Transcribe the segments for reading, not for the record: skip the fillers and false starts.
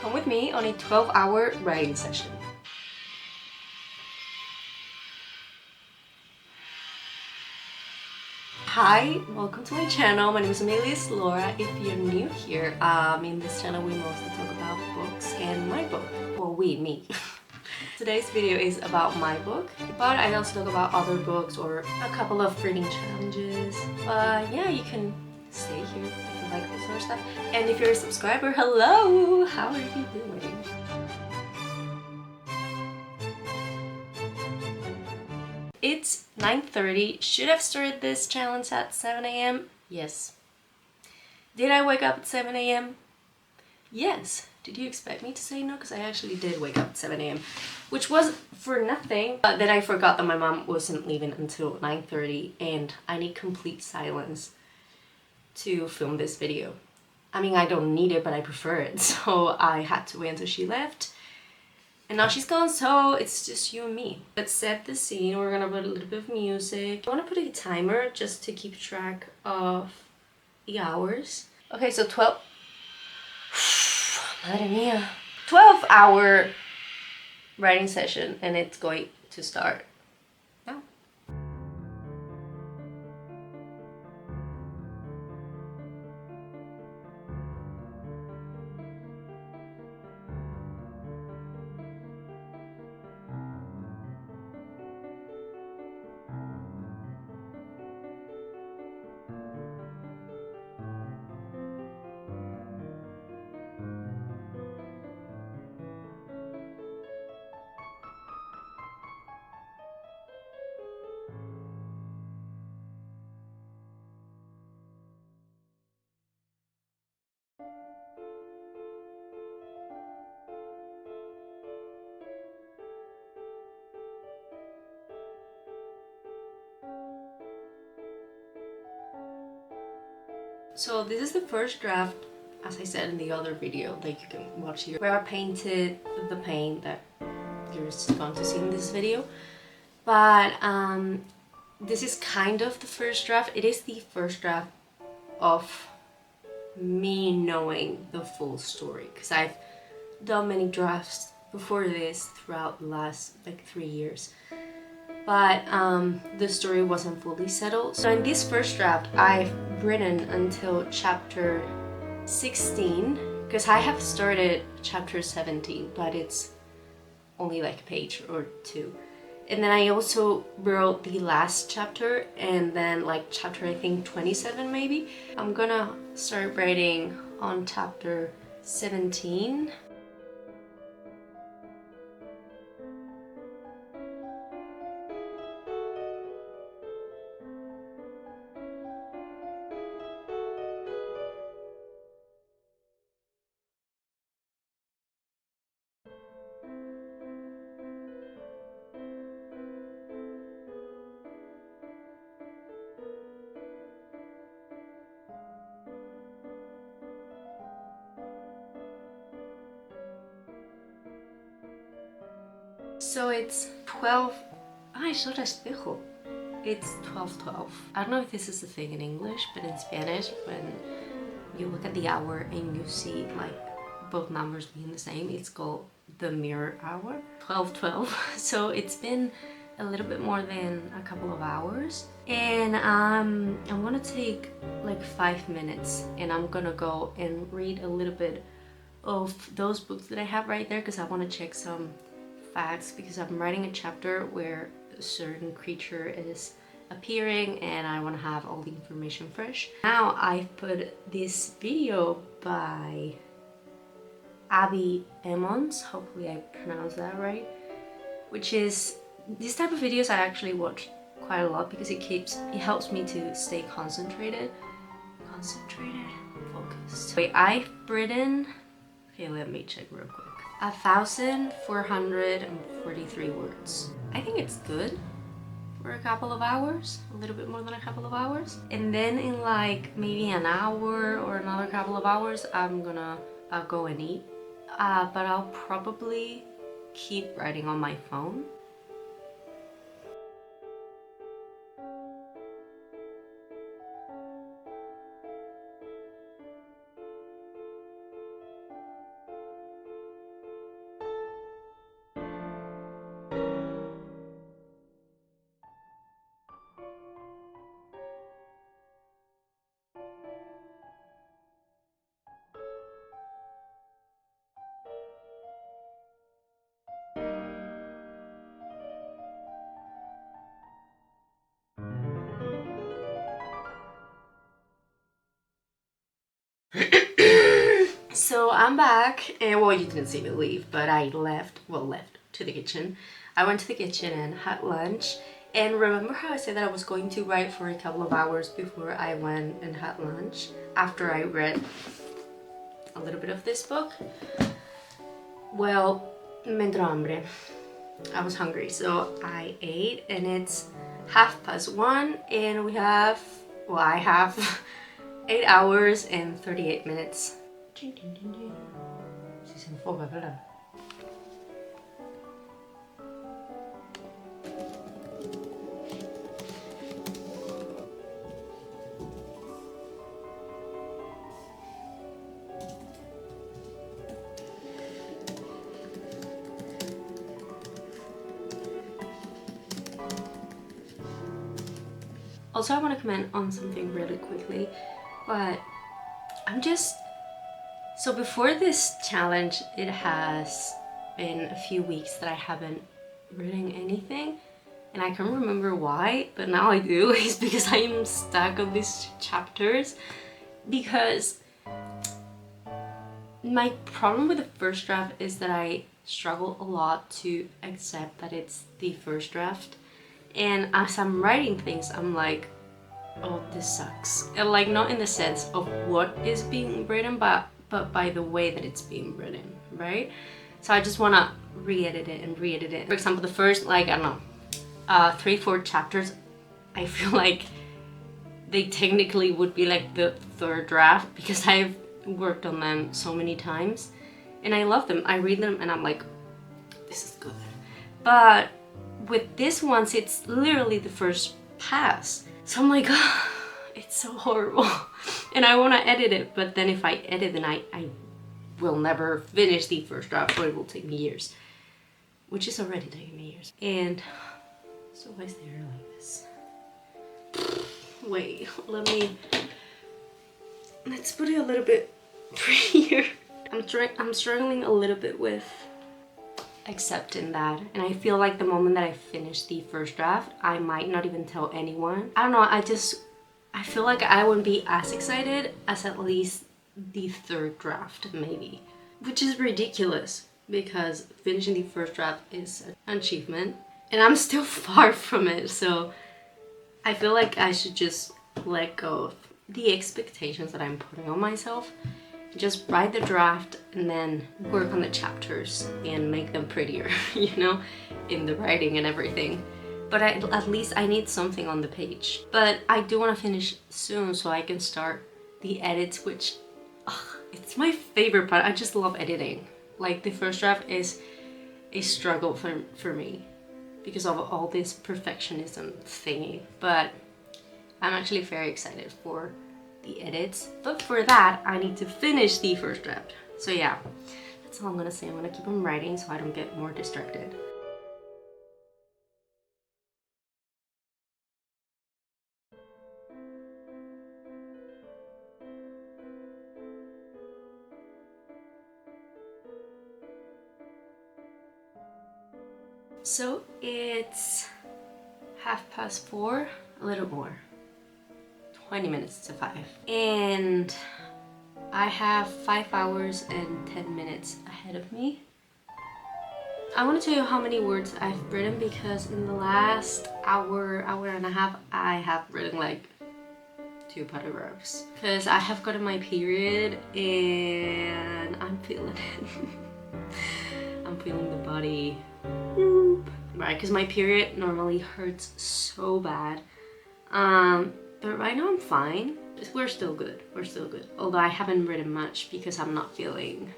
come with me on a 12-hour writing session. Hi, welcome to my channel. My name is Amelius Laura. If you're new here, in this channel we mostly talk about books and my book. Well, me. Today's video is about my book, but I also talk about other books or a couple of reading challenges. But yeah, you can stay here if you like this sort of stuff. And if you're a subscriber, hello! How are you doing? It's 9:30. Should have started this challenge at 7 a.m? Yes. Did I wake up at 7 a.m? Yes. Did you expect me to say no? Because I actually did wake up at 7 a.m. Which was for nothing. But then I forgot that my mom wasn't leaving until 9:30 and I need complete silence to film this video. I mean, I don't need it, but I prefer it. So I had to wait until she left. And now she's gone, so it's just you and me. Let's set the scene. We're gonna put a little bit of music. I wanna put a timer just to keep track of the hours. Okay, so 12... Madre mia. 12-hour writing session, and it's going to start now. So this is the first draft, as I said in the other video that you can watch here, where I painted the paint that you're going to see in this video. But this is kind of the first draft. It is the first draft of me knowing the full story, because I've done many drafts before this throughout the last like 3 years. But the story wasn't fully settled. So in this first draft, I've written until chapter 16, because I have started chapter 17, but it's only like a page or two. And then I also wrote the last chapter, and then like chapter I think 27 maybe. I'm gonna start writing on chapter 17. So it's 12... Ay, soy espejo. It's 12:12. I don't know if this is a thing in English, but in Spanish, when you look at the hour and you see like both numbers being the same, it's called the mirror hour. 12:12. So it's been a little bit more than a couple of hours, and I'm gonna take like 5 minutes and I'm gonna go and read a little bit of those books that I have right there, because I want to check some facts, because I'm writing a chapter where a certain creature is appearing and I want to have all the information fresh. Now I've put this video by Abby Emmons, hopefully I pronounced that right, which is this type of videos I actually watch quite a lot, because it helps me to stay concentrated, focused. Wait, I've written, okay, let me check real quick, 1,443 words. I think it's good for a couple of hours, a little bit more than a couple of hours. And then in like maybe an hour or another couple of hours, I'm gonna go and eat. But I'll probably keep writing on my phone. I'm back, and well, you didn't see me leave, but I left to the kitchen. I went to the kitchen and had lunch. And remember how I said that I was going to write for a couple of hours before I went and had lunch? After I read a little bit of this book? Well, me entró hambre. I was hungry, so I ate, and it's 1:30, and I have 8 hours and 38 minutes. Si se enfoca, claro. Also, I want to comment on something really quickly, but so before this challenge, it has been a few weeks that I haven't written anything, and I can't remember why, but now I do. It's because I am stuck on these chapters, because my problem with the first draft is that I struggle a lot to accept that it's the first draft. And as I'm writing things, I'm like, oh, this sucks. And like, not in the sense of what is being written, but by the way that it's being written, right? So I just wanna re-edit it and re-edit it. For example, the first, like, I don't know, 3-4 chapters, I feel like they technically would be like the third draft, because I've worked on them so many times. And I love them. I read them and I'm like, this is good. But with this ones, it's literally the first pass. So I'm like, oh, it's so horrible. And I want to edit it, but then if I edit, then I will never finish the first draft, or it will take me years. Which is already taking me years. And so why is there like this? Wait, let's put it a little bit prettier. I'm struggling a little bit with accepting that, and I feel like the moment that I finish the first draft, I might not even tell anyone. I don't know, I feel like I wouldn't be as excited as at least the third draft, maybe, which is ridiculous because finishing the first draft is an achievement and I'm still far from it. So I feel like I should just let go of the expectations that I'm putting on myself. Just write the draft and then work on the chapters and make them prettier, you know, in the writing and everything. But at least I need something on the page. But I do want to finish soon so I can start the edits, which, it's my favorite part. I just love editing. Like, the first draft is a struggle for me because of all this perfectionism thingy. But I'm actually very excited for the edits, but for that I need to finish the first draft. So yeah, that's all I'm gonna say. I'm gonna keep on writing so I don't get more distracted. So it's 4:30, a little more. 20 minutes to 5. And I have 5 hours and 10 minutes ahead of me. I want to tell you how many words I've written, because in the last hour and a half, I have written like 2 paragraphs. Because I have gotten my period and I'm feeling it. I'm feeling the body. Right, because my period normally hurts so bad. But right now I'm fine. We're still good. Although I haven't written much because I'm not feeling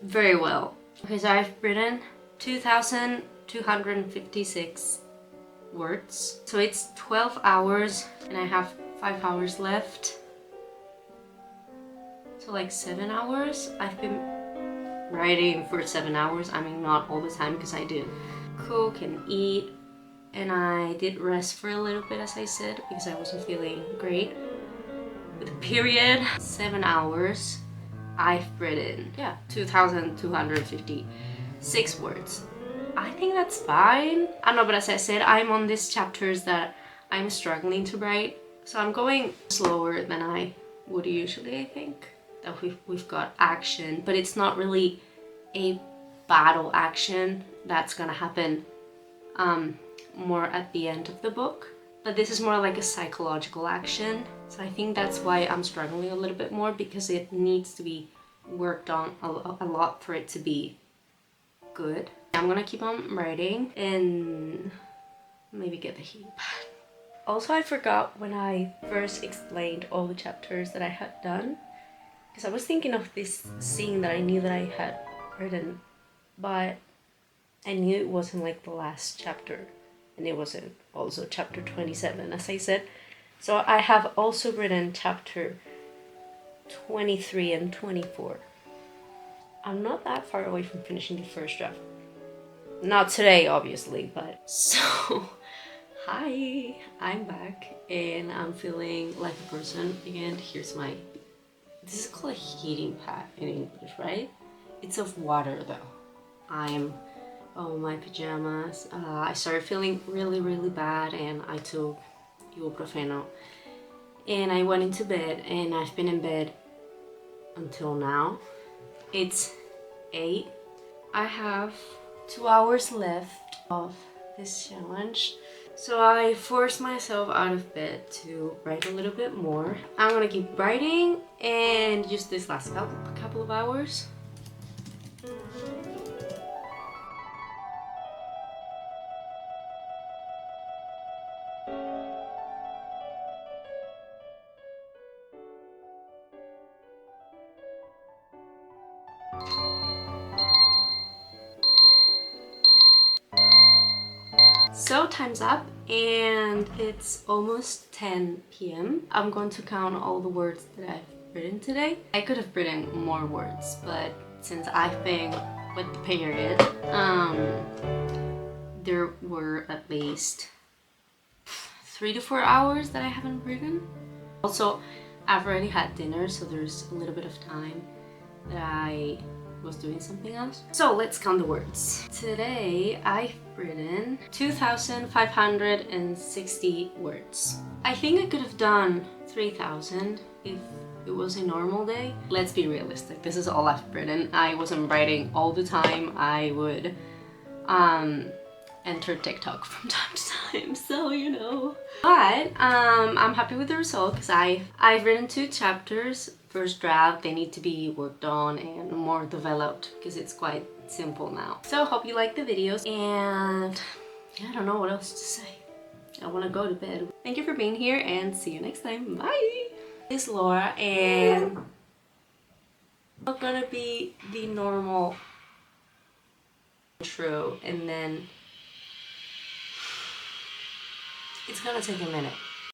very well. Okay, so I've written 2,256 words. So it's 12 hours and I have 5 hours left. So like 7 hours. I've been writing for 7 hours. I mean, not all the time, because I did cook and eat. And I did rest for a little bit, as I said, because I wasn't feeling great. With the period, 7 hours, I've written, 2,256 words. I think that's fine. I don't know, but as I said, I'm on these chapters that I'm struggling to write. So I'm going slower than I would usually, I think. that we've got action, but it's not really a battle action. That's gonna happen more at the end of the book. But this is more like a psychological action. So I think that's why I'm struggling a little bit more, because it needs to be worked on a lot for it to be good. I'm gonna keep on writing and maybe get the heat pad. Also, I forgot when I first explained all the chapters that I had done, because I was thinking of this scene that I knew that I had written, but I knew it wasn't like the last chapter, and it wasn't also chapter 27, as I said. So I have also written chapter 23 and 24. I'm not that far away from finishing the first draft. Not today, obviously, but... So, hi, I'm back, and I'm feeling like a person again. Here's my... This is called a heating pad in English, right? It's of water, though. I'm... Oh, my pajamas. I started feeling really, really bad, and I took ibuprofeno. And I went into bed, and I've been in bed until now. It's 8. I have 2 hours left of this challenge. So I forced myself out of bed to write a little bit more. I'm gonna keep writing and use this last couple of hours. So time's up and it's almost 10 p.m. I'm going to count all the words that I've written today. I could have written more words, but since I've been with the period, there were at least 3 to 4 hours that I haven't written. Also, I've already had dinner, so there's a little bit of time that I was doing something else. So let's count the words. Today I've written 2,560 words. I think I could have done 3,000 if it was a normal day. Let's be realistic, this is all I've written. I wasn't writing all the time. I would enter TikTok from time to time, so you know. But I'm happy with the result, because I've written 2 chapters. First draft, they need to be worked on and more developed, because it's quite simple now. So hope you like the videos, and yeah, I don't know what else to say. I want to go to bed. Thank you for being here, and see you next time. Bye! This is Laura, and it's not gonna be the normal intro, and then it's gonna take a minute.